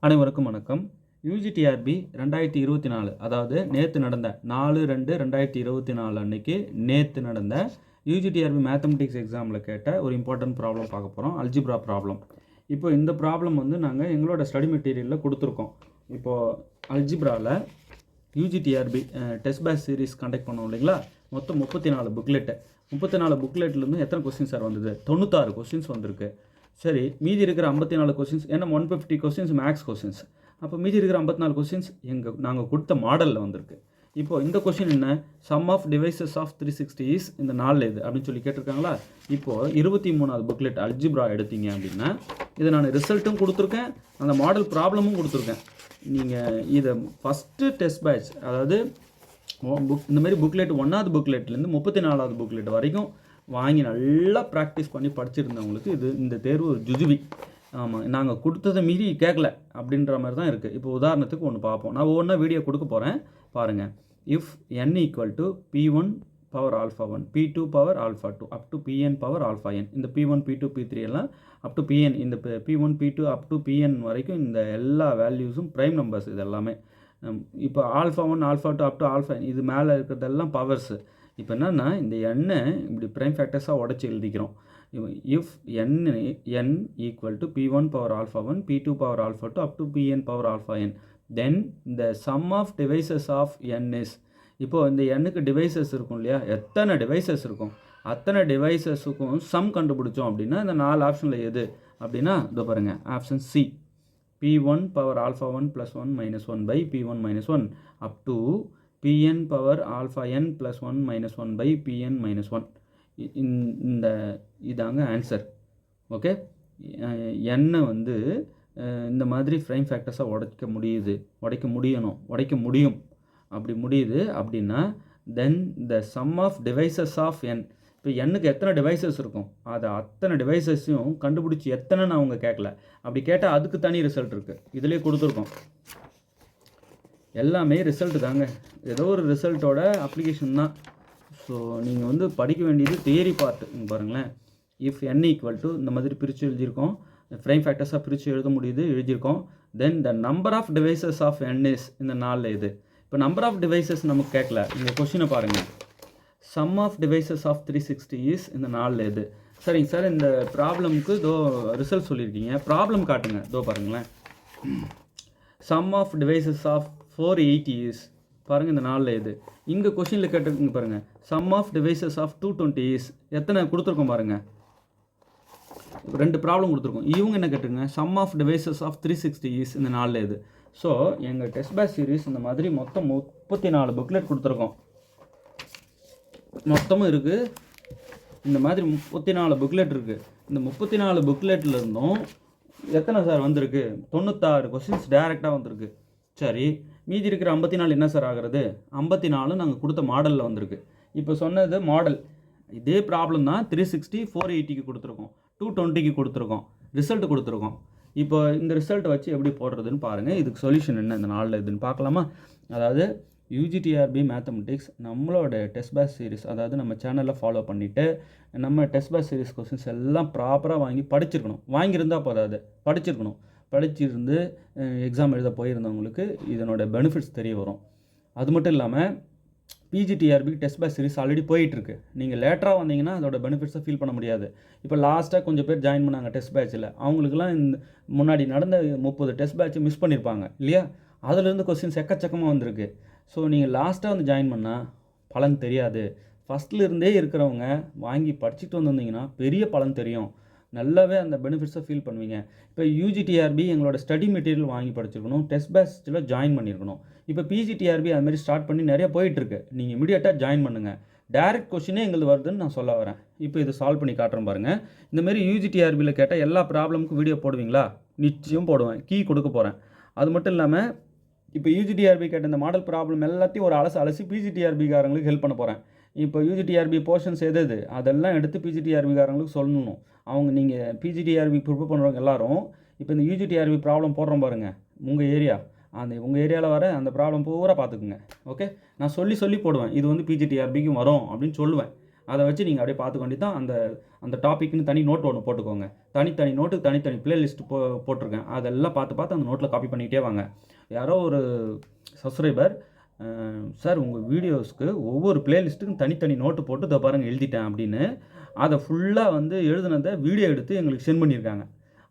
அனைவருக்கும் வணக்கம். யூஜிடிஆர்பி 2024 அதாவது நேற்று நடந்த 4/2/2024 அன்னைக்கு நடந்த யூஜிடிஆர்பி மேத்தமெட்டிக்ஸ் எக்ஸாமில் கேட்ட ஒரு இம்பார்ட்டன்ட் ப்ராப்ளம் பார்க்க போகிறோம். Algebra problem. இப்போ இந்த ப்ராப்ளம் வந்து நாங்கள் எங்களோட ஸ்டடி மெட்டீரியலில் கொடுத்துருக்கோம். இப்போது அல்ஜிப்ராவில் UGTRB test batch series conduct பண்ணோம் இல்லைங்களா? மொத்தம் 34 புக்லெட்டு. 34 புக்லெட்லேருந்து எத்தனை கொஸ்டின்ஸ் சார் வந்தது? 96 கொஸ்டின்ஸ் வந்திருக்கு. சரி, மீதி இருக்கிற 54 கொஸ்டின்ஸ், ஏன்னா 150 கொஸ்டின்ஸ் மேக்ஸ் கொஸ்டின்ஸ், அப்போ மீதி இருக்கிற 54 கொஸ்டின்ஸ் நாங்கள் கொடுத்த மாடலில் வந்திருக்கு. இப்போ இந்த கொஸ்டின் என்ன? Sum of devices of 360 is இந்த நாளில் இது அப்படின்னு சொல்லி கேட்டிருக்காங்களா? இப்போது 23வது புக்லெட் அல்ஜிப்ரா எடுத்தீங்க அப்படின்னா இதை நான் ரிசல்ட்டும் கொடுத்துருக்கேன், அந்த மாடல் ப்ராப்ளமும் கொடுத்துருக்கேன். நீங்கள் இதை ஃபஸ்ட்டு டெஸ்ட் பேட்ச், அதாவது இந்த மாதிரி புக்லெட் 1வது புக்லெட்லேருந்து 34வது புக்லெட் வரைக்கும் வாங்கி நல்லா ப்ராக்டிஸ் பண்ணி படிச்சிருந்தவங்களுக்கு இந்த தேர்வு ஒரு ஜுஜுபி. ஆமாம், நாங்கள் கொடுத்ததை மீறி கேட்கல அப்படின்ற மாதிரி தான் இருக்குது. இப்போ உதாரணத்துக்கு ஒன்று பார்ப்போம். நான் ஒவ்வொன்றா வீடியோ கொடுக்க போகிறேன், பாருங்கள். If n = P1 power alpha 1 P2 power alpha 2 up to Pn power alpha n, இந்த P1 P2 P3 எல்லாம் அப் டு Pn, இந்த P1 P2 up to Pn வரைக்கும் இந்த எல்லா வேல்யூஸும் ப்ரைம் நம்பர்ஸ். இது எல்லாமே இப்போ alpha 1 alpha 2 up to alpha n, இது மேலே இருக்கிறதெல்லாம் பவர்ஸு. இப்போ என்னென்னா இந்த எண்ணை இப்படி ப்ரைம் ஃபேக்டர்ஸாக உடச்சி எழுதிக்கிறோம். If n = P1 power alpha 1 P2 power alpha 2 up to Pn power alpha n, then the sum of divisors of n is. இப்போது இந்த எண்ணுக்கு டிவைசஸ் இருக்கும் இல்லையா? எத்தனை டிவைசஸ் இருக்கும், அத்தனை டிவைசஸுக்கும் சம் கண்டுபிடிச்சோம் அப்படின்னா இந்த 4 ஆப்ஷனில் எது அப்படின்னா இதோ பாருங்கள், option C, P1 power alpha 1 + 1 - 1 P1 - 1 up to Pn power alpha n + 1 - 1 Pn - 1. இந்த இதாங்க ஆன்சர். ஓகே, எண்ணை வந்து இந்த மாதிரி ப்ரைம் ஃபேக்டர்ஸாக உடைக்க முடியும். அப்படி முடியுது அப்படின்னா then the sum of devices of n. இப்போ எண்ணுக்கு எத்தனை டிவைசஸ் இருக்கும், அதை அத்தனை டிவைசஸையும் கண்டுபிடிச்சி எத்தனைன்னு அவங்க கேட்கல. அப்படி கேட்டால் அதுக்கு தனி ரிசல்ட் இருக்குது, இதிலே கொடுத்துருக்கோம். எல்லாமே ரிசல்ட் தாங்க, ஏதோ ஒரு ரிசல்ட்டோட அப்ளிகேஷன் தான். ஸோ நீங்கள் வந்து படிக்க வேண்டியது தியரி பார்ட்டு. பாருங்களேன், இஃப் n = இந்த மாதிரி பிரித்து எழுதியிருக்கோம், ப்ரைம் ஃபேக்டர்ஸாக பிரித்து எழுதியிருக்கோம். Then the number of devices of n is இந்த 4 இது. இப்போ நம்பர் ஆஃப் டிவைசஸ் நமக்கு கேட்கல. இந்த கொஸ்டினை பாருங்கள், sum of devices of 360 is இந்த 4 இது. சரிங்க சார், இந்த ப்ராப்ளமுக்கு இதோ ரிசல்ட் சொல்லியிருக்கீங்க, ப்ராப்ளம் காட்டுங்க. இதோ பாருங்களேன், sum of devices of 480 is, பாருங்கள் இந்த 4 இது. இங்கே கொஷினில் கேட்டிருக்குங்க பாருங்கள், sum of devices of 220 is, எத்தனை கொடுத்துருக்கோம் பாருங்கள், 2 ப்ராப்ளம் கொடுத்துருக்கோம். இவங்க என்ன கேட்டுருங்க, sum of devices of 360 is இந்த 4 இது. ஸோ எங்கள் டெஸ்ட் பேட்ச் சீரிஸ் இந்த மாதிரி மொத்தம் 34 புக்லெட் கொடுத்துருக்கோம். மொத்தமும் இருக்குது இந்த மாதிரி 34 புக்லெட் இருக்குது. இந்த 34 புக்லெட்டில் இருந்தும் எத்தனை சார் வந்திருக்கு? 96 கொஸ்டின்ஸ் டேரெக்டாக வந்திருக்கு. சரி, மீதி இருக்கிற 54 என்ன சார் ஆகிறது? 54 நாங்கள் கொடுத்த மாடலில் வந்திருக்கு. இப்போ சொன்னது மாடல், இதே ப்ராப்ளம் தான் 360 480க்கு கொடுத்துருக்கோம், 220க்கு கொடுத்துருக்கோம், ரிசல்ட் கொடுத்துருக்கோம். இப்போ இந்த ரிசல்ட்டை வச்சு எப்படி போடுறதுன்னு பாருங்கள். இதுக்கு சொல்யூஷன் என்ன இந்த 4 இதுன்னு பார்க்கலாமா? அதாவது யூஜிடிஆர்பி மேத்தமெட்டிக்ஸ் நம்மளோட டெஸ்ட் பேட்ச் சீரிஸ், அதாவது நம்ம சேனலில் ஃபாலோ பண்ணிவிட்டு நம்ம டெஸ்ட் பேட்ச் சீரிஸ் கொஸ்டின்ஸ் எல்லாம் ப்ராப்பராக வாங்கியிருக்கணும். வாங்கியிருந்தால் போதாது, படிச்சிருந்து எக்ஸாம் எழுத போயிருந்தவங்களுக்கு இதனோட பெனிஃபிட்ஸ் தெரிய வரும். அது மட்டும் இல்லாமல் பிஜிடிஆர்பி டெஸ்ட் பேட்ச் சீரிஸ் ஆல்ரெடி போயிட்டுருக்கு. நீங்கள் லேட்டராக வந்தீங்கன்னா அதோட பெனிஃபிட்ஸை ஃபீல் பண்ண முடியாது. இப்போ லாஸ்ட்டாக கொஞ்சம் பேர் ஜாயின் பண்ணாங்க டெஸ்ட் பேட்சில், அவங்களுக்குலாம் இந்த முன்னாடி நடந்த 30 டெஸ்ட் பேட்ச் மிஸ் பண்ணியிருப்பாங்க இல்லையா? அதுலேருந்து கொஸ்டின்ஸ் எக்கச்சக்கமாக வந்திருக்கு. ஸோ நீங்கள் லாஸ்ட்டாக வந்து ஜாயின் பண்ணால் பலன் தெரியாது. ஃபஸ்ட்டில் இருந்தே இருக்கிறவங்க வாங்கி படிச்சுட்டு வந்திருந்தீங்கன்னா பெரிய பலன் தெரியும், நல்லாவே அந்த பெனிஃபிட்ஸை ஃபீல் பண்ணுவீங்க. இப்போ யூஜிடிஆர்பி எங்களோட ஸ்டடி மெட்டீரியல் வாங்கி படிச்சிருக்கணும், டெஸ்ட் பேட்சில் ஜாயின் பண்ணியிருக்கணும். இப்போ பிஜிடிஆர்பி அதுமாதிரி ஸ்டார்ட் பண்ணி நிறைய போயிட்டுருக்கு. நீங்கள் இமீடியட்டாக ஜாயின் பண்ணுங்கள். டேரெக்ட் கொஸ்டினே எங்களுக்கு வருதுன்னு நான் சொல்ல வரேன். இப்போ இதை சால்வ் பண்ணி காட்டுறேன் பாருங்கள். இந்தமாரி யூஜிடிஆர்பியில் கேட்டால் எல்லா ப்ராப்ளமுக்கும் வீடியோ போடுவீங்களா? நிச்சயம் போடுவேன், கீ கொடுக்க போகிறேன். அது மட்டும் இல்லாமல் இப்போ யூஜிடிஆர்பி கேட்ட இந்த மாடல் ப்ராப்ளம் எல்லாத்தையும் ஒரு அலசி பிஜிடிஆர்பிக்காரங்களுக்கு ஹெல்ப் பண்ண போகிறேன். இப்போ யூஜிடிஆர்பி போர்ஷன்ஸ் எது அதெல்லாம் எடுத்து பிஜிடிஆர்பிக்காரங்களுக்கு சொல்லணும். நீங்கள் பிஜிடிஆர்பி ப்ரிப்பேர் பண்ணுறவங்க எல்லாரும் இப்போ இந்த யூஜிடிஆர்பி ப்ராப்ளம் போடுறோம் பாருங்கள், உங்கள் ஏரியாவில் வர அந்த ப்ராப்ளம் பூரா பார்த்துக்குங்க. ஓகே, நான் சொல்லி போடுவேன், இது வந்து பிஜிடிஆர்பிக்கும் வரும் அப்படின்னு சொல்லுவேன். அதை வச்சு நீங்கள் அப்படியே பார்த்துக்கொண்டு தான் அந்த டாப்பிக்னு தனி நோட் ஒன்று போட்டுக்கோங்க. தனித்தனி நோட்டுக்கு தனித்தனி பிளேலிஸ்ட் போட்டிருக்கேன். அதெல்லாம் பார்த்து அந்த நோட்டில் காப்பி பண்ணிக்கிட்டே வாங்க. யாரோ ஒரு சப்ஸ்கிரைபர், சார் உங்கள் வீடியோஸ்க்கு ஒவ்வொரு பிளேலிஸ்ட்டுக்கும் தனித்தனி நோட்டு போட்டு இதை பாருங்கள் எழுதிட்டேன் அப்படின்னு அதை ஃபுல்லாக வந்து எழுதுனதை வீடியோ எடுத்து எங்களுக்கு சென்ட் பண்ணியிருக்காங்க.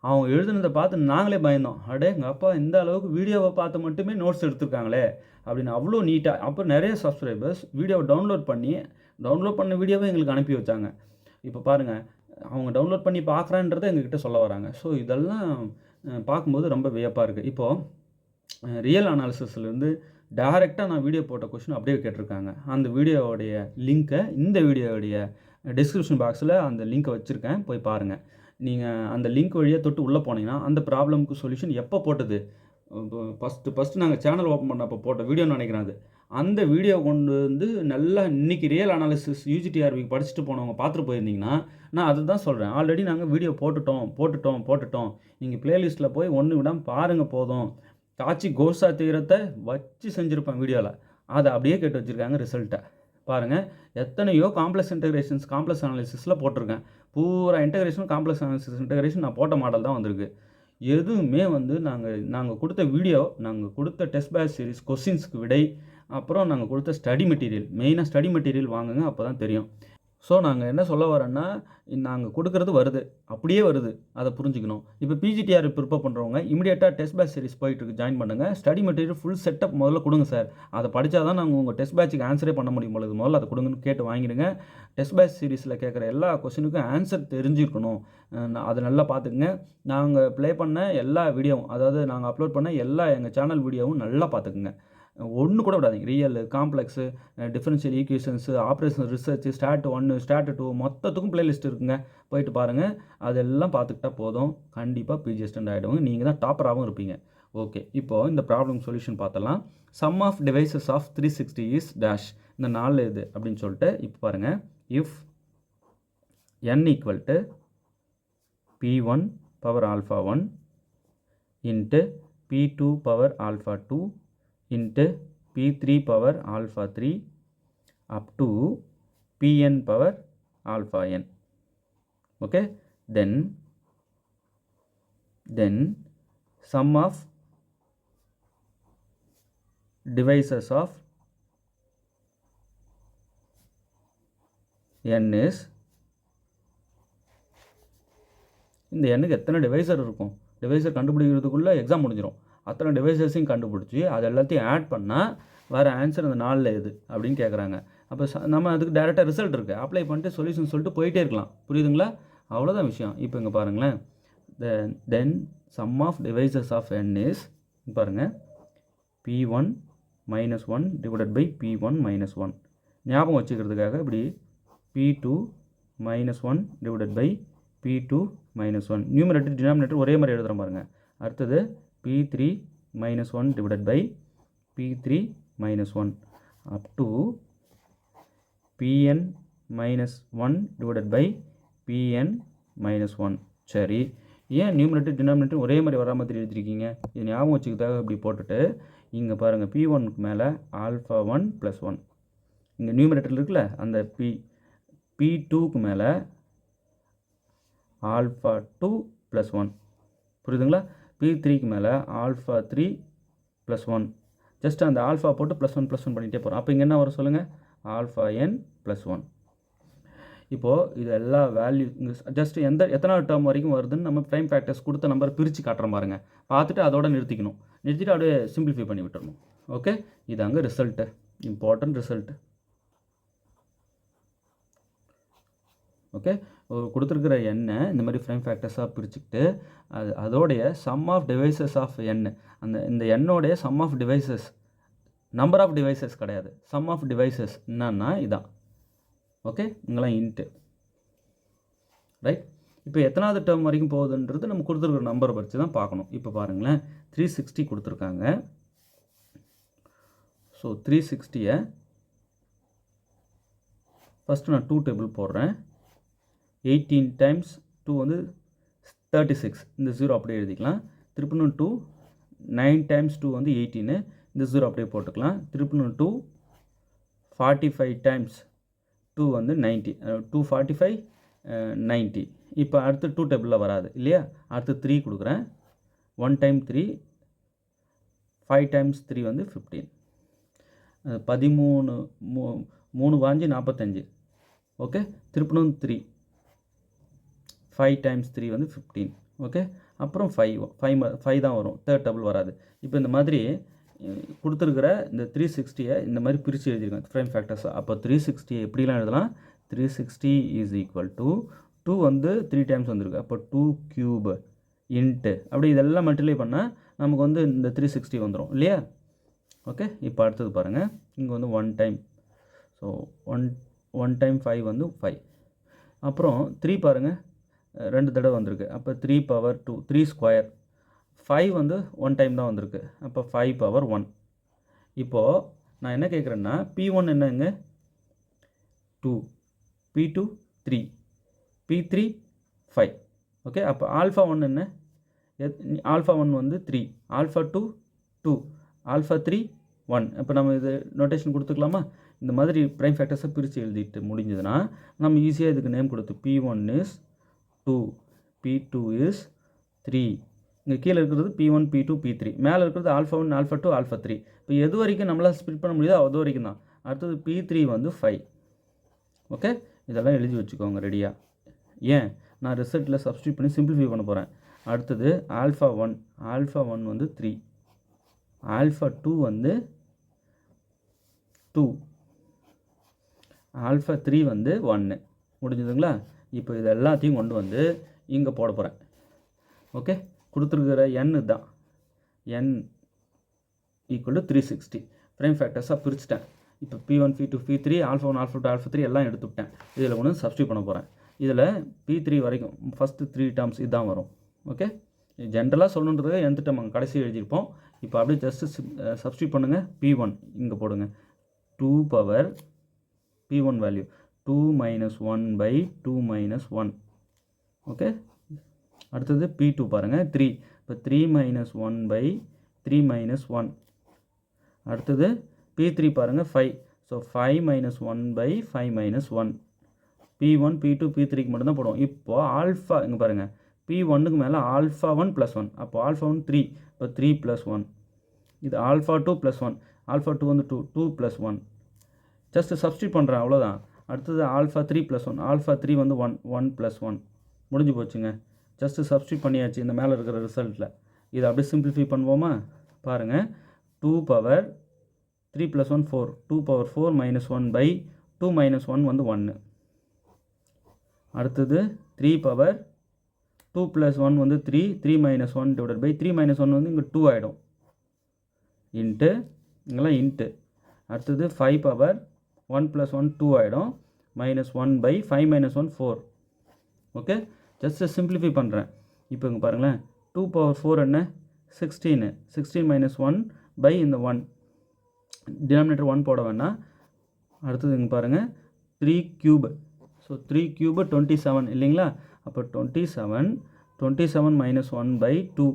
அவங்க எழுதுனதை பார்த்து நாங்களே பயந்தோம். அடே எங்கள் அப்பா இந்த அளவுக்கு வீடியோவை பார்த்து மட்டுமே நோட்ஸ் எடுத்துருக்காங்களே அப்படின்னு. அவ்வளோ நீட்டாக. அப்புறம் நிறைய சப்ஸ்கிரைபர்ஸ் வீடியோவை டவுன்லோட் பண்ண வீடியோவை எங்களுக்கு அனுப்பி வச்சாங்க. இப்போ பாருங்கள், அவங்க டவுன்லோட் பண்ணி பார்க்குறான்றதை எங்ககிட்ட சொல்ல வராங்க. ஸோ இதெல்லாம் பார்க்கும்போது ரொம்ப வியப்பாக இருக்குது. இப்போது ரியல் அனாலிசிஸ்லேருந்து டைரெக்டாக நான் வீடியோ போட்ட கொஷின் அப்படியே கேட்டிருக்காங்க. அந்த வீடியோவுடைய லிங்க்கை இந்த வீடியோவுடைய டிஸ்கிரிப்ஷன் பாக்ஸில் அந்த லிங்க்கை வச்சுருக்கேன், போய் பாருங்கள். நீங்கள் அந்த லிங்க் வழியாக தொட்டு உள்ளே போனீங்கன்னா அந்த ப்ராப்ளமுக்கு சொல்யூஷன் எப்போ போட்டது, ஃபஸ்ட்டு நாங்கள் சேனல் ஓப்பன் பண்ணப்போ போட்ட வீடியோன்னு நினைக்கிறேன். அந்த வீடியோ கொண்டு வந்து நல்லா இன்றைக்கி ரியல் அனாலிசிஸ் UGTRB படிச்சுட்டு போனவங்க பார்த்துட்டு போயிருந்தீங்கன்னா நான் அதை தான் சொல்கிறேன். ஆல்ரெடி நாங்கள் வீடியோ போட்டுட்டோம். நீங்கள் ப்ளேலிஸ்ட்டில் போய் ஒன்று விடாமல் பாருங்கள் போதும். காட்சி கோசா தீரத்தை வச்சு செஞ்சுருப்பேன் வீடியோவில். அதை அப்படியே கேட்டு வச்சுருக்காங்க ரிசல்ட்டை பாருங்கள். எத்தனையோ காம்ப்ளெக்ஸ் அனாலிசிஸில் போட்டிருக்கேன். பூரா காம்ப்ளெக்ஸ் இன்டெகிரேஷன் நான் போட்ட மாடல் தான் வந்திருக்கு. எதுவுமே வந்து நாங்கள் கொடுத்த வீடியோ, நாங்கள் கொடுத்த டெஸ்ட் பேட்ச் சீரிஸ் கொஸ்டின்ஸ்க்கு விடை, அப்புறம் நாங்கள் கொடுத்த ஸ்டடி மெட்டீரியல், மெயினாக ஸ்டடி மெட்டீரியல் வாங்குங்க, அப்போ தான் தெரியும். ஸோ நாங்கள் என்ன சொல்ல வரோன்னா, நாங்கள் கொடுக்குறது வருது, அப்படியே வருது, அதை புரிஞ்சுக்கணும். இப்போ PGTR ப்ரிப்பேர் பண்ணுறவங்க இமீடியட்டாக டெஸ்ட் பேட்ச் சீரிஸ் போயிட்டு ஜாயின் பண்ணுங்கள். ஸ்டடி மெட்டீரியல் ஃபுல் செட்டப் முதல்ல கொடுங்க சார். அதை படித்தா தான் நாங்கள் உங்கள் டெஸ்ட் பேட்சுக்கு ஆன்சரே பண்ண முடியும் பொழுது முதல்ல அதை கொடுங்கன்னு கேட்டு வாங்கிடுங்க. டெஸ்ட் பேட்ச் சீரிஸில் கேட்குற எல்லா கொஸ்டினுக்கும் ஆன்சர் தெரிஞ்சிருக்கணும். அதை நல்லா பார்த்துக்குங்க. நாங்கள் ப்ளே பண்ண எல்லா வீடியோவும், அதாவது நாங்கள் அப்லோட் பண்ண எல்லா எங்கள் சேனல் வீடியோவும் நல்லா பார்த்துக்குங்க. ஒன்று கூட விடாதீங்க. Real, complex, differential equations, operation research, stat 1 stat 2 மொத்தத்துக்கும் பிளேலிஸ்ட் இருக்குங்க. போயிட்டு பாருங்கள். அதெல்லாம் பார்த்துக்கிட்டா போதும், கண்டிப்பாக PG அசிஸ்டன்ட் ஆகிடுவாங்க. நீங்கள் தான் டாப்பராகவும் இருப்பீங்க. ஓகே, இப்போது இந்த ப்ராப்ளம் சொல்யூஷன் பார்த்தலாம். Sum of devices of 360 is dash. இந்த 4 இது அப்படின்னு சொல்லிட்டு இப்போ பாருங்கள். If n equal to P1 power alpha 1 into P2 power alpha 2 into P3 power alpha 3 up to Pn power alpha n. Okay, then sum of divisors of n is, இந்த எண்ணுக்கு எத்தனை divisor இருக்கும், டிவைசர் கண்டுபிடிக்கிறதுக்குள்ளே எக்ஸாம் முடிஞ்சிடும். அத்தனை டிவைசஸையும் கண்டுபிடிச்சி அது எல்லாத்தையும் add பண்ணால் வேறு ஆன்சர் இந்த 4 இது அப்படின்னு கேட்குறாங்க. அப்போ நம்ம அதுக்கு டேரெக்டாக ரிசல்ட் இருக்குது, அப்ளை பண்ணிட்டு சொல்யூஷன் சொல்லிட்டு போயிட்டே இருக்கலாம். புரியுதுங்களா? அவ்வளோதான் விஷயம். இப்போ இங்கே பாருங்களேன். Then sum of devices of n is, பாருங்கள், P1 - 1 டிவைடட் பை P1 - 1. ஞாபகம் வச்சுக்கிறதுக்காக இப்படி P2 - 1 divided by P2 - 1. Numerator denominator ஒரே மாதிரி எழுதுகிற பாருங்கள். அடுத்தது P3 - 1 divided by P3 - 1 up to Pn - 1 divided by Pn - 1. சரி, ஏன் நியூமரேட்டர் டினாமினேட்டர் ஒரே மாதிரி வர மாதிரி எழுதிருக்கீங்க? இது ஞாபகம் வச்சுக்கிறதாக இப்படி போட்டுட்டு இங்கே பாருங்கள், P1க்கு மேலே ஆல்ஃபா 1 + 1. இங்கே நியூமரேட்டர் இருக்குல்ல, அந்த P2க்கு மேலே ஆல்ஃபா 2 + 1. புரியுதுங்களா? P3க்கு மேலே ஆல்ஃபா 3 + 1. ஜஸ்ட் அந்த ஆல்ஃபா போட்டு +1 +1 பண்ணிகிட்டே போகிறோம். அப்போ இங்கே என்ன வரும் சொல்லுங்கள்? Alpha n + 1. இப்போது இது எல்லா வேல்யூ ஜஸ்ட் எத்தனாவது டேர்ம் வரைக்கும் வருதுன்னு நம்ம ப்ரைம் ஃபேக்டர்ஸ் கொடுத்த நம்பர் பிரித்து காட்டுறோம் பாருங்கள். பார்த்துட்டு அதோட நிறுத்திட்டு அப்படியே சிம்பிளிஃபை பண்ணி விட்டுறணும். ஓகே, இதாங்க ரிசல்ட்டு, இம்பார்ட்டன்ட் ரிசல்ட்டு. ஓகே, கொடுத்துருக்கிற எண்ணை இந்த மாதிரி ப்ரைம் ஃபேக்டர்ஸாக பிரிச்சுக்கிட்டு அதோடைய sum of devices of n, இந்த எண்ணோடைய sum of divisors, number of divisors கிடையாது, சம் ஆஃப் டிவைசஸ் என்னன்னா இதான். ஓகே, இங்கெல்லாம் இன்ட்டு, ரைட். இப்போ எத்தனாவது டேர்ம் வரைக்கும் போகுதுன்றது நம்ம கொடுத்துருக்குற நம்பரை வச்சு தான் பார்க்கணும். இப்போ பாருங்களேன், 360 கொடுத்துருக்காங்க. ஸோ 360-ஐ ஃபஸ்ட்டு நான் 2 டேபிள் போடுறேன். 18 டைம்ஸ் 2 வந்து 36. இந்த 0 அப்படியே எழுதிக்கலாம். திருப்பினும் 2, 9 டைம்ஸ் 2 வந்து 18. இந்த 0 அப்படியே போட்டுக்கலாம். திருப்பினும் 2, 45 டைம்ஸ் 2 வந்து 90, 245 90. இப்போ அடுத்து 2 டேபிளில் வராது இல்லையா. அடுத்து 3 கொடுக்குறேன். 1 டைம் 3, 5 டைம்ஸ் 3 வந்து 15. 13 3 வாஞ்சி 45. ஓகே, திருப்பணும் 3, 5 டைம்ஸ் 3 வந்து 15. ஓகே, அப்புறம் 5 தான் வரும், தேர்ட் டேபிள் வராது. இப்போ இந்த மாதிரி கொடுத்துருக்கிற இந்த 360 இந்த மாதிரி பிரித்து எழுதிருக்கேன் ப்ரைம் ஃபேக்டர்ஸ். அப்போ 360 எப்படிலாம் எழுதலாம், 360 இஸ் ஈக்குவல் டு 2 வந்து 3 டைம்ஸ் வந்திருக்கு, அப்போ 2 கியூப் இன்ட்டு அப்படி இதெல்லாம் மல்டிப்ளை பண்ணால் நமக்கு வந்து இந்த 360 வந்துடும் இல்லையா. ஓகே, இப்போ அடுத்தது பாருங்கள், இங்கே வந்து 1 டைம், ஸோ 1 டைம் 5 வந்து 5. அப்புறம் 3 பாருங்கள் 2 தடவை வந்திருக்கு, அப்போ 3 பவர் 2, 3 ஸ்கொயர். 5 வந்து 1 டைம் தான் வந்திருக்கு, அப்போ 5 பவர் 1. இப்போது நான் என்ன கேட்குறேன்னா P1 என்னங்க 2, P2 3, P3 5. ஓகே, அப்போ ஆல்ஃபா 1 என்ன, ஆல்ஃபா 1 வந்து 3, ஆல்ஃபா 2 2, ஆல்ஃபா 3 1. இப்போ நம்ம இது நோட்டேஷன் கொடுத்துக்கலாமா. இந்த மாதிரி ப்ரைம் ஃபேக்டர்ஸை பிரித்து எழுதிட்டு முடிஞ்சதுன்னா நம்ம ஈஸியாக இதுக்கு நேம் கொடுத்து P1 இஸ் 2, P2 இஸ் 3. இங்கே கீழே இருக்கிறது P1 P2 P3, மேலே இருக்கிறது ஆல்ஃபா 1 ஆல்ஃபா 2 ஆல்ஃபா 3. இப்போ எது வரைக்கும் நம்மளால் ஸ்ப்ளிட் பண்ண முடியுதோ அது வரைக்கும் தான். அடுத்தது P3 வந்து 5. ஓகே, இதெல்லாம் எழுதி வச்சுக்கோங்க ரெடியாக. ஏன் நான் ரிசல்ட்டில் சப்ஸ்டியூட் பண்ணி சிம்பிளிஃபை பண்ண போகிறேன். அடுத்தது ஆல்ஃபா 1 வந்து 3, ஆல்ஃபா 2 வந்து 2, ஆல்ஃபா 3 வந்து 1. முடிஞ்சதுங்களா. இப்போ இது எல்லாத்தையும் கொண்டு வந்து இங்கே போட போகிறேன். ஓகே, கொடுத்துருக்கிற n தான், n ஈக்குவல் டு 360. ப்ரைம் ஃபேக்டர்ஸாக பிரிச்சுட்டேன். இப்போ P1 P2 P3 alpha 1 alpha 2 alpha 3 எல்லாம் எடுத்துவிட்டேன். இதில் கொண்டு சப்ஸ்டியூட் பண்ண போகிறேன். இதில் P3 வரைக்கும் ஃபஸ்ட்டு 3 டேர்ம்ஸ் இதுதான் வரும். ஓகே, ஜென்ரலாக சொல்லணுன்றதை nth டேர்ம் அங்கே கடைசி எழுதியிருப்போம். இப்போ அப்படியே ஜஸ்ட்டு சப்ஸ்டியூட் பண்ணுங்கள். P1 இங்கே போடுங்க, 2 power P1 value 2 minus 1 by 2 minus 1. Okay, அடுத்தது P2 பாருங்கள் 3, இப்போ 3 மைனஸ் 1 பை 3 மைனஸ் 1. அடுத்தது P3 பாருங்கள் 5, so 5 minus 1 by 5 minus 1. P1 P2 P3க்கு மட்டும்தான் போடுவோம். இப்போது ஆல்ஃபா இங்கே பாருங்கள், P1க்கு மேலே ஆல்ஃபா 1 ப்ளஸ் 1, அப்போ ஆல்ஃபா 1 3, இப்போ 3 ப்ளஸ் 1. இது ஆல்ஃபா 2 ப்ளஸ் 1, ஆல்ஃபா 2 வந்து 2 ப்ளஸ் 1. ஜஸ்ட்டு சப்ஸ்டியூட் பண்ணுறேன் அவ்வளோதான். அடுத்தது ஆல்ஃபா 3 ப்ளஸ் 1, ஆல்ஃபா 3 வந்து 1 ப்ளஸ் 1. முடிஞ்சு போச்சுங்க. ஜஸ்ட்டு சப்ஸ்டியூட் பண்ணியாச்சு இந்த மேலே இருக்கிற ரிசல்ட்டில். இதை அப்படியே சிம்பிளிஃபை பண்ணுவோமா. பாருங்கள், 2 power 3 plus 1 4, 2 power 4 minus 1 by 2 minus 1 வந்து 1. அடுத்தது 3 பவர் 2 ப்ளஸ் 1 வந்து 3, 3 மைனஸ் 1 டிவைடட் பை 3 மைனஸ் 1 வந்து இங்கே 2 ஆகிடும், இன்ட்டு இங்கெல்லாம் இன்ட்டு. அடுத்தது 5 பவர் 1 ப்ளஸ் 1 2 ஆகிடும், minus 1 by 5 minus 1 4. Okay, just simplify பண்ணுறேன். இப்போ இங்கே பாருங்களேன், 2 பவர் 4 என்ன 16, 16 மைனஸ் 1 பை இந்த 1, டினாமினேட்டர் 1 போட வேணாம். அடுத்தது இங்கே பாருங்கள் 3 கியூப், ஸோ 3 கியூபு 27 இல்லைங்களா. அப்போ 27 minus 1 by 2,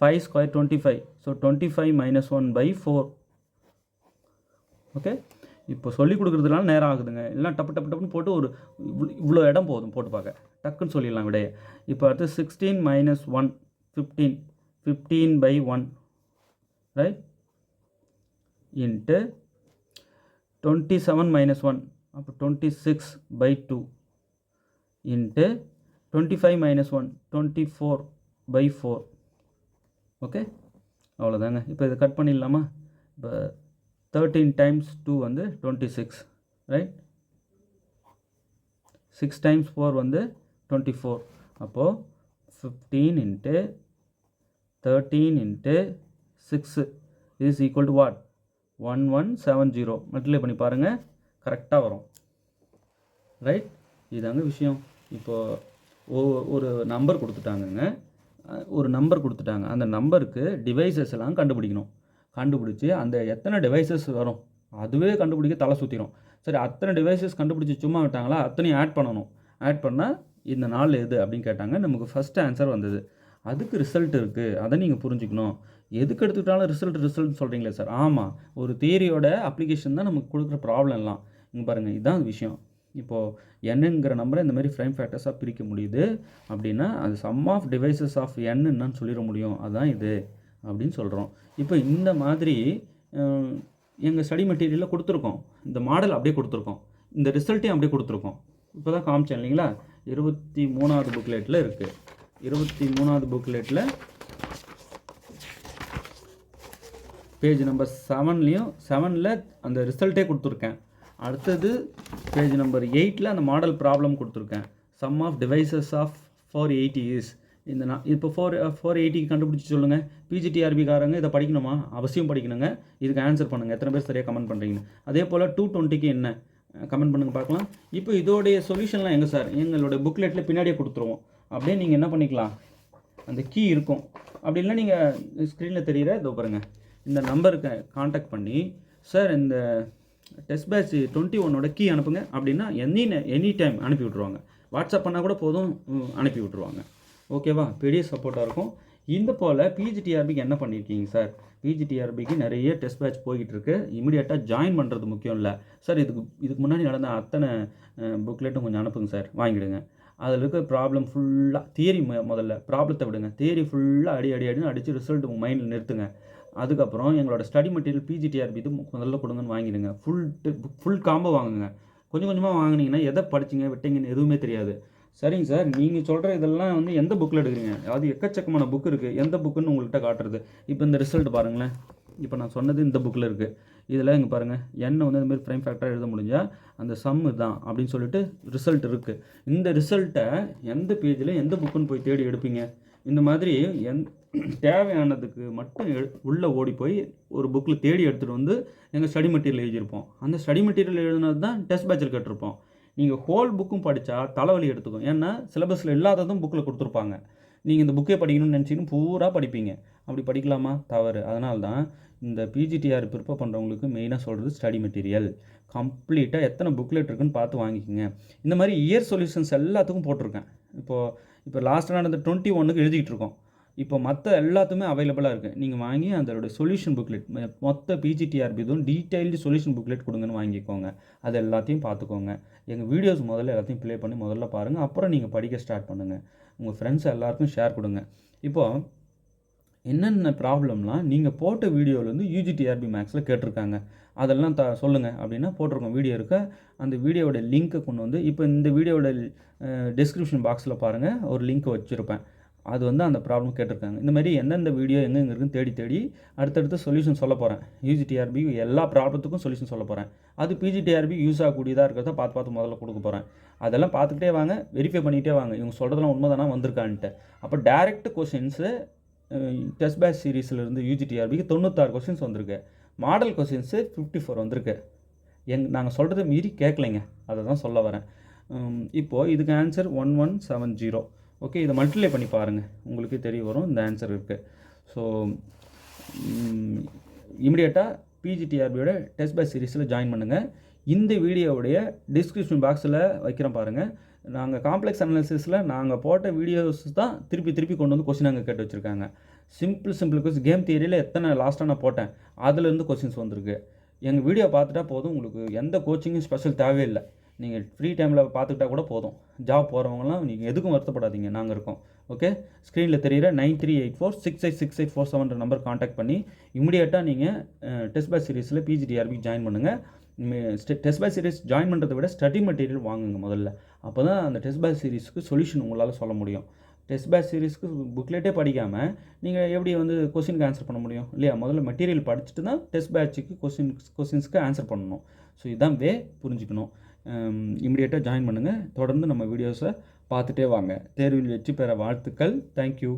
5 square 25, so 25 minus 1 by 4. Okay, இப்போ சொல்லிக் கொடுக்குறதுனால நேரம் ஆகுதுங்க, எல்லாம் டப்புன்னு போட்டு ஒரு இவ்வளோ இடம் போதும் போட்டு பார்க்க, டக்குன்னு சொல்லிடலாம் விடைய. இப்போ அடுத்து 16 minus 1 15, 15 by 1 right, into 27 minus 1, அப்போ 26 by 2, into 25 minus 1 24 by 4. Okay, அவ்வளோதாங்க. இப்போ இதை கட் பண்ணிடலாமா. இப்போ 13 டைம்ஸ் 2 வந்து 26 ரைட், 6 டைம்ஸ் 4 வந்து 24. அப்போது 15 into 13 into 6 is equal to what 1170. Multiply பண்ணி பாருங்கள், கரெக்டாக வரும் ரைட். இதாங்க விஷயம். இப்போது ஒரு நம்பர் கொடுத்துட்டாங்கங்க, ஒரு நம்பர் கொடுத்துட்டாங்க. அந்த நம்பருக்கு டிவைசஸ் எல்லாம் கண்டுபிடிக்கணும். கண்டுபிடிச்சி அந்த எத்தனை டிவைசஸ் வரும் அதுவே கண்டுபிடிக்க தலை சுற்றிடும். சரி, அத்தனை டிவைசஸ் கண்டுபிடிச்சி சும்மா விட்டாங்களா, அத்தனையும் ஆட் பண்ணணும். ஆட் பண்ணால் இந்த நாள் எது அப்படின்னு கேட்டாங்க. நமக்கு ஃபஸ்ட்டு ஆன்சர் வந்தது. அதுக்கு ரிசல்ட் இருக்குது, அதை நீங்கள் புரிஞ்சுக்கணும். எதுக்கு எடுத்துக்கிட்டாலும் ரிசல்ட் சொல்கிறீங்களே சார். ஆமாம், ஒரு தியரியோட அப்ளிகேஷன் தான் நமக்கு கொடுக்குற ப்ராப்ளம்லாம். இங்கே பாருங்கள், இதுதான் விஷயம். இப்போது என்னங்கிற நம்பரை இந்த மாதிரி ப்ரைம் ஃபேக்டர்ஸாக பிரிக்க முடியுது அப்படின்னா அது சம் ஆஃப் டிவைசஸ் ஆஃப் என்னன்னு சொல்லிட முடியும். அதுதான் இது அப்படின்னு சொல்கிறோம். இப்போ இந்த மாதிரி எங்கள் ஸ்டடி மெட்டீரியலில் கொடுத்துருக்கோம். இந்த மாடல் அப்படியே கொடுத்துருக்கோம், இந்த ரிசல்ட்டையும் அப்படியே கொடுத்துருக்கோம். இப்போ தான் காமிச்சேன் இல்லைங்களா? 23வது புக்லெட்டில் இருக்குது. 23வது புக்லெட்டில் பேஜ் நம்பர் 7ல் அந்த ரிசல்ட்டே கொடுத்துருக்கேன். அடுத்தது பேஜ் நம்பர் 8ல் அந்த மாடல் ப்ராப்ளம் கொடுத்துருக்கேன். Sum of devices of 480 is இந்த இப்போ 480 கண்டுபிடிச்சி சொல்லுங்கள். பிஜிடிஆர்பிக்காரங்க இதை படிக்கணுமா? அவசியம் படிக்கணுங்க. இதுக்கு ஆன்சர் பண்ணுங்கள். எத்தனை பேர் சரியாக கமெண்ட் பண்ணுறீங்கன்னு. அதே போல் 220க்கு என்ன கமெண்ட் பண்ணுங்கள் பார்க்கலாம். இப்போ இதோடைய சொல்யூஷன்லாம் எங்கே சார்? எங்களோட புக்லெட்டில் பின்னாடியே கொடுத்துருவோம். அப்படியே நீங்கள் என்ன பண்ணிக்கலாம், அந்த கீ இருக்கும். அப்படி இல்லை நீங்கள் ஸ்க்ரீனில் தெரிகிற இதோ பாருங்கள், இந்த நம்பருக்கு காண்டாக்ட் பண்ணி சார் இந்த டெஸ்ட் பேட்ச் 21ஓட கீ அனுப்புங்க அப்படின்னா எனி டைம் அனுப்பி விட்ருவாங்க. வாட்ஸ்அப் பண்ணால் கூட போதும், அனுப்பி விட்ருவாங்க. ஓகேவா? பெரிய சப்போர்ட்டாக இருக்கும். இந்த போல் பிஜிடிஆர்பிக்கு என்ன பண்ணியிருக்கீங்க சார்? பிஜிடிஆர்பிக்கு நிறைய டெஸ்ட் பேட்ச் போய்கிட்டு இருக்கு. இமீடியட்டாக ஜாயின் பண்ணுறது முக்கியம் இல்லை சார். இதுக்கு முன்னாடி நடந்த அத்தனை புக்லெட்டும் கொஞ்சம் அனுப்புங்க சார், வாங்கிடுங்க. அதில் இருக்க ப்ராப்ளம் ஃபுல்லாக தியரி முதல்ல ப்ராப்ளத்தை விடுங்க. தியரி ஃபுல்லாக அடின்னு அடித்து ரிசல்ட் உங்கள் மைண்டில் நிறுத்துங்க. அதுக்கப்புறம் எங்களோட ஸ்டடி மெட்டீரியல் பிஜிடிஆர்பி இது முதல்ல கொடுங்கன்னு வாங்கிடுங்க. ஃபுல் காம்போ வாங்குங்க. கொஞ்சம் கொஞ்சமாக வாங்கினீங்கன்னா எதை படிச்சிங்க விட்டீங்கன்னு எதுவுமே தெரியாது. சரிங்க சார், நீங்கள் சொல்கிற இதெல்லாம் எந்த புக்கில் எடுக்கிறீங்க? அது எக்கச்சக்கமான புக் இருக்குது. எந்த புக்குன்னு உங்கள்கிட்ட காட்டுறது? இப்போ இந்த ரிசல்ட் பாருங்களேன். இப்போ நான் சொன்னது இந்த புக்கில் இருக்குது. இதில் இங்கே பாருங்கள், என்ன இந்த மாதிரி ப்ரைம் ஃபேக்டராக எழுத முடிஞ்சால் அந்த சம் தான் அப்படின்னு சொல்லிட்டு ரிசல்ட் இருக்குது. இந்த ரிசல்ட்டை எந்த பேஜில் எந்த புக்குன்னு போய் தேடி எடுப்பீங்க? இந்த மாதிரி தேவையானதுக்கு மட்டும் உள்ளே ஓடி போய் ஒரு புக்கில் தேடி எடுத்துகிட்டு எங்கள் ஸ்டடி மெட்டீரியல் எழுதியிருப்போம். அந்த ஸ்டடி மெட்டீரியல் எழுதுனது தான் டெஸ்ட் பேட்சில் கேட்டிருப்போம். நீங்கள் ஹோல் புக்கும் படித்தா தலைவலி எடுத்துக்கும். ஏன்னா சிலபஸில் இல்லாததும் புக்கில் கொடுத்துருப்பாங்க. நீங்கள் இந்த புக்கே படிக்கணும்னு நினச்சின்னு பூரா படிப்பீங்க. அப்படி படிக்கலாமா? தவறு. அதனால தான் இந்த பிஜிடிஆர் ப்ரிப்பேர் பண்ணுறவங்களுக்கு மெயினாக சொல்கிறது ஸ்டடி மெட்டீரியல் கம்ப்ளீட்டாக எத்தனை புக்லெட் இருக்குன்னு பார்த்து வாங்கிக்கோங்க. இந்த மாதிரி இயர் சொல்யூஷன்ஸ் எல்லாத்துக்கும் போட்டிருக்கேன். இப்போ லாஸ்ட்டாக நடந்த 21க்கு எழுதிக்கிட்டு இருக்கோம். இப்போ மற்ற எல்லாத்துமே அவைலபிளாக இருக்குது. நீங்கள் வாங்கி அதோட சொல்யூஷன் புக்லெட் மொத்த பிஜிடிஆர்பி இதுவும் டீட்டெயில்டு சொல்யூஷன் புக்லெட் கொடுங்கன்னு வாங்கிக்கோங்க. அது எல்லாத்தையும் பார்த்துக்கோங்க. எங்கள் வீடியோஸ் முதல்ல எல்லாத்தையும் ப்ளே பண்ணி முதல்ல பாருங்கள். அப்புறம் நீங்கள் படிக்க ஸ்டார்ட் பண்ணுங்கள். உங்கள் ஃப்ரெண்ட்ஸ் எல்லாருக்கும் ஷேர் கொடுங்க. இப்போது என்னென்ன ப்ராப்ளம்லாம் நீங்கள் போட்ட வீடியோவிலேருந்து யூஜிடிஆர்பி மேக்ஸில் கேட்டிருக்காங்க அதெல்லாம் சொல்லுங்கள் அப்படின்னா போட்டிருக்கோம். வீடியோ இருக்க அந்த வீடியோவோட லிங்க்கை கொண்டு இப்போ இந்த வீடியோவோட டிஸ்கிரிப்ஷன் பாக்ஸில் பாருங்கள், ஒரு லிங்க்கை வச்சுருப்பேன். அது அந்த ப்ராப்ளம் கேட்டிருக்காங்க. இந்த மாதிரி எந்தெந்த வீடியோ எங்கே இருக்குன்னு தேடி அடுத்தடுத்து சொல்யூஷன் சொல்ல போகிறேன். யூஜிடிஆர்பி எல்லா ப்ராப்ளத்துக்கும் சொல்யூஷன் சொல்ல போகிறேன். அது பிஜிடிஆர்பி யூஸ் ஆகக்கூடியதாக இருக்கிறத பார்த்து முதல்ல கொடுக்க போகிறேன். அதெல்லாம் பார்த்துக்கிட்டே வாங்க, வெரிஃபை பண்ணிகிட்டே வாங்க இவங்க சொல்கிறதெல்லாம் உண்மைதானா வந்திருக்கான்ட்டு. அப்போ டைரக்ட் கொஷின்ஸு டெஸ்ட் பேட்ச் சீரீஸில் யூஜிடிஆர்பிக்கு 96 கொஷின்ஸ் வந்திருக்கு. மாடல் கொஷின்ஸு 54 வந்திருக்கு. நாங்கள் சொல்கிறத மீறி கேட்கலைங்க, அதை தான் சொல்ல வரேன். இப்போது இதுக்கு ஆன்சர் 1170. ஓகே, இதை மல்டிப்ளை பண்ணி பாருங்கள், உங்களுக்கு தெரிய வரும் இந்த ஆன்சர் இருக்குது. ஸோ இமிடியேட்டாக பிஜிடிஆர்பியோட டெஸ்ட் பேட்ச் சீரீஸில் ஜாயின் பண்ணுங்கள். இந்த வீடியோவுடைய டிஸ்கிரிப்ஷன் பாக்ஸில் வைக்கிறேன் பாருங்கள். நாங்கள் காம்ப்ளெக்ஸ் அனாலிசிஸில் நாங்கள் போட்ட வீடியோஸ் தான் திருப்பி கொண்டு கொஸ்டின் அங்கே கேட்டு வச்சுருக்காங்க. சிம்பிள் கொஸ்டின் கேம் தியரியில் எத்தனை லாஸ்ட்டாக நான் போட்டேன் அதுலேருந்து கொஸ்டின்ஸ் வந்திருக்கு. எங்கள் வீடியோ பார்த்துட்டா போதும், உங்களுக்கு எந்த கோச்சிங்கும் ஸ்பெஷல் தேவையில்லை. நீங்கள் ஃப்ரீ டைமில் பார்த்துக்கிட்டா கூட போதும். ஜாப் போகிறவங்களாம் நீங்கள் எதுக்கும் வருத்தப்படாதீங்க, நாங்கள் இருக்கோம். ஓகே, ஸ்க்ரீனில் தெரிகிற 9384686847 நம்பர் காண்டாக்ட் பண்ணி இமிடியேட்டாக நீங்கள் டெஸ்ட் பேட்ச் சீரீஸில் பிஜிடிஆர்பி ஜாயின் பண்ணுங்கள். டெஸ்ட் பேட்ச் சீரீஸ் ஜாயின் பண்ணுறதை விட ஸ்டடி மெட்டீரியல் வாங்குங்க முதல்ல. அப்போ தான் அந்த டெஸ்ட் பேட்ச் சீரீஸ்க்கு சொல்யூஷன் உங்களால் சொல்ல முடியும். டெஸ்ட் பேட்ச் சீரீஸ்க்கு புக்லெட்டே படிக்காமல் நீங்கள் எப்படி கொஸ்டினுக்கு ஆன்சர் பண்ண முடியும் இல்லையா? முதல்ல மெட்டீரியல் படிச்சுட்டு தான் டெஸ்ட் பேட்சுக்கு கொஸ்டின்ஸ்க்கு ஆன்சர் பண்ணணும். ஸோ இதுதான் புரிஞ்சுக்கணும். இமிடியேட்டாக ஜாயின் பண்ணுங்கள். தொடர்ந்து நம்ம வீடியோஸை பார்த்துட்டே வாங்க. தேர்வில் வெற்றி பெற வாழ்த்துக்கள். தேங்க்யூ.